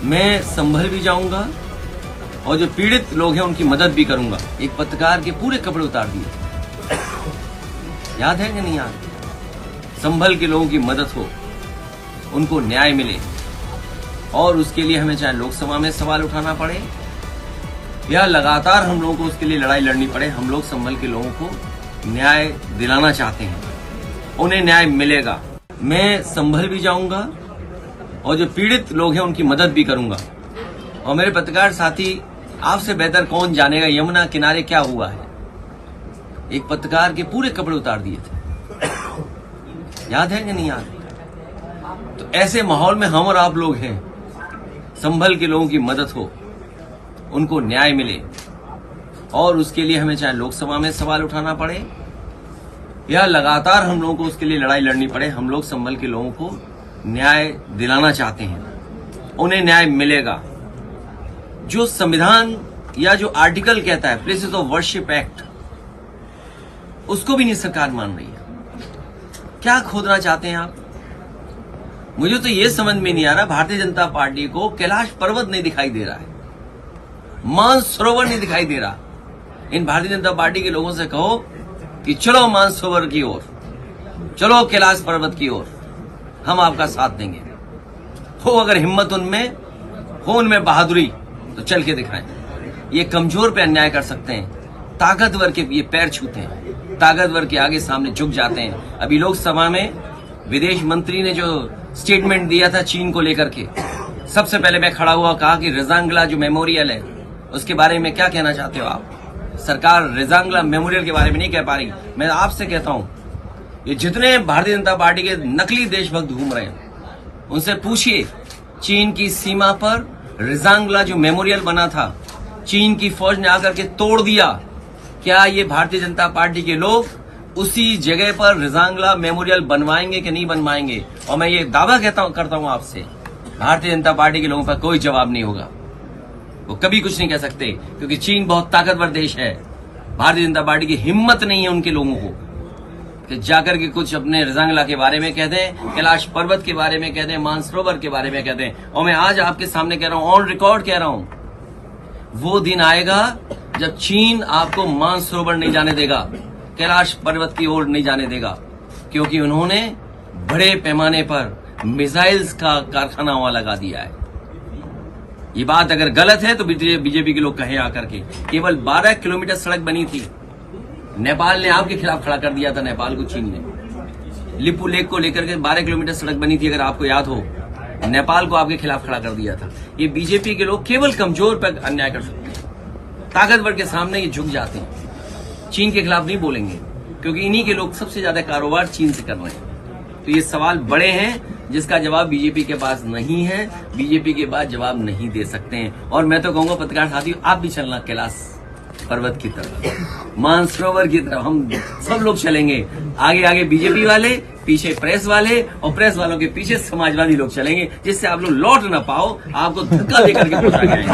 मैं संभल भी जाऊंगा और जो पीड़ित लोग हैं उनकी मदद भी करूंगा। एक पत्रकार के पूरे कपड़े उतार दिए, याद है कि नहीं याद? संभल के लोगों की मदद हो, उनको न्याय मिले, और उसके लिए हमें चाहे लोकसभा में सवाल उठाना पड़े या लगातार हम लोगों को उसके लिए लड़ाई लड़नी पड़े, हम लोग संभल के लोगों को न्याय दिलाना चाहते हैं, उन्हें न्याय मिलेगा। मैं संभल भी जाऊंगा और जो पीड़ित लोग हैं उनकी मदद भी करूंगा। और मेरे पत्रकार साथी, आपसे बेहतर कौन जानेगा यमुना किनारे क्या हुआ है। एक पत्रकार के पूरे कपड़े उतार दिए थे, याद है कि नहीं याद? तो ऐसे माहौल में हम और आप लोग हैं, संभल के लोगों की मदद हो, उनको न्याय मिले, और उसके लिए हमें चाहे लोकसभा में सवाल उठाना पड़े या लगातार हम लोगों को उसके लिए लड़ाई लड़नी पड़े, हम लोग संभल के लोगों को न्याय दिलाना चाहते हैं, उन्हें न्याय मिलेगा। जो संविधान या जो आर्टिकल कहता है प्लेसेस ऑफ वर्शिप एक्ट, उसको भी नहीं सरकार मान रही है। क्या खोदना चाहते हैं आप? मुझे तो ये समझ में नहीं आ रहा, भारतीय जनता पार्टी को कैलाश पर्वत नहीं दिखाई दे रहा है, मानसरोवर नहीं दिखाई दे रहा। इन भारतीय जनता पार्टी के लोगों से कहो कि चलो मानसरोवर की ओर, चलो कैलाश पर्वत की ओर, हम आपका साथ देंगे। हो अगर हिम्मत उनमें हो, उनमें बहादुरी, तो चल के दिखाएं। ये कमजोर पे अन्याय कर सकते हैं, ताकतवर के ये पैर छूते हैं, ताकतवर के आगे सामने झुक जाते हैं। अभी लोकसभा में विदेश मंत्री ने जो स्टेटमेंट दिया था चीन को लेकर के, सबसे पहले मैं खड़ा हुआ, कहा कि रेजांगला जो मेमोरियल है उसके बारे में क्या कहना चाहते हो आप? सरकार रेजांगला मेमोरियल के बारे में नहीं कह पा रही। मैं आपसे कहता हूं, ये जितने भारतीय जनता पार्टी के नकली देशभक्त घूम रहे हैं, उनसे पूछिए, चीन की सीमा पर रेजांगला जो मेमोरियल बना था, चीन की फौज ने आकर के तोड़ दिया। क्या ये भारतीय जनता पार्टी के लोग उसी जगह पर रेजांगला मेमोरियल बनवाएंगे कि नहीं बनवाएंगे? और मैं ये दावा करता हूं आपसे, भारतीय जनता पार्टी के लोगों पर कोई जवाब नहीं होगा, वो कभी कुछ नहीं कह सकते, क्योंकि चीन बहुत ताकतवर देश है। भारतीय जनता पार्टी की हिम्मत नहीं है उनके लोगों को कि जाकर के कुछ अपने रेजांगला के बारे में कह दें, कैलाश पर्वत के बारे में कह दें, मानसरोवर के बारे में कह दें। और मैं आज आपके सामने कह रहा हूं, ऑन रिकॉर्ड कह रहा हूं, वो दिन आएगा जब चीन आपको मानसरोवर नहीं जाने देगा, कैलाश पर्वत की ओर नहीं जाने देगा, क्योंकि उन्होंने बड़े पैमाने पर मिसाइल्स का कारखाना वहां लगा दिया है। ये बात अगर गलत है तो बीजेपी के लोग कहें आकर के। केवल 12 किलोमीटर सड़क बनी थी, नेपाल ने आपके खिलाफ खड़ा कर दिया था, नेपाल को चीन ने। लिपू लेक को लेकर के 12 किलोमीटर सड़क बनी थी, अगर आपको याद हो, नेपाल को आपके खिलाफ खड़ा कर दिया था। ये बीजेपी के लोग केवल कमजोर पर अन्याय कर सकते हैं, ताकतवर के सामने ये झुक जाते हैं, चीन के खिलाफ नहीं बोलेंगे, क्योंकि इन्हीं के लोग सबसे ज्यादा कारोबार चीन से कर रहे हैं। तो ये सवाल बड़े हैं जिसका जवाब बीजेपी के पास नहीं है, बीजेपी के पास जवाब नहीं दे सकते हैं। और मैं तो कहूंगा पत्रकार साथियों, आप भी चलना कैलाश पर्वत की तरफ, मानसरोवर की तरफ, हम सब लोग चलेंगे। आगे आगे बीजेपी वाले, पीछे प्रेस वाले, और प्रेस वालों के पीछे समाजवादी लोग चलेंगे, जिससे आप लोग लौट ना पाओ, आपको धक्का देकर के पहुंचा गया है।